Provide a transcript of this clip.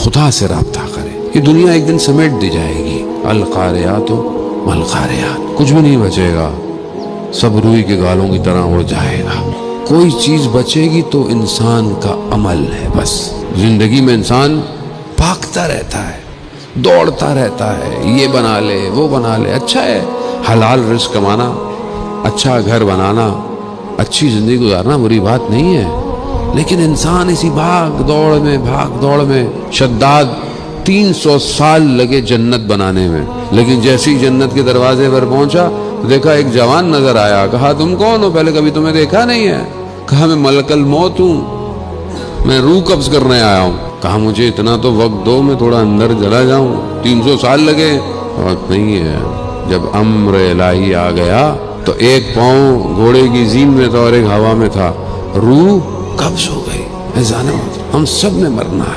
خدا سے رابطہ کریں. یہ دنیا ایک دن سمیٹ دی جائے گی. القاریات والقاریات، کچھ بھی نہیں بچے گا، سب روئی کے گالوں کی طرح اڑ جائے گا. کوئی چیز بچے گی تو انسان کا عمل ہے. بس زندگی میں انسان بھاگتا رہتا ہے، دوڑتا رہتا ہے، یہ بنا لے وہ بنا لے. اچھا ہے حلال رزق کمانا، اچھا گھر بنانا، اچھی زندگی گزارنا بری بات نہیں ہے، لیکن انسان اسی بھاگ دوڑ میں شداد 300 سال لگے جنت بنانے میں. لیکن جیسی جنت کے دروازے پر پہنچا دیکھا ایک جوان نظر آیا. کہا تم کون ہو؟ پہلے کبھی تمہیں دیکھا نہیں ہے. کہا میں ملک الموت ہوں، میں روح قبض کرنے آیا ہوں. کہا مجھے اتنا تو وقت دو، میں تھوڑا اندر چلا جاؤں. 300 سال لگے. وقت نہیں ہے. جب امر الہی آ گیا تو ایک پاؤں گھوڑے کی زین میں تھا اور ایک ہوا میں تھا. روح قبض ہو گئی. ہم سب نے مرنا ہے.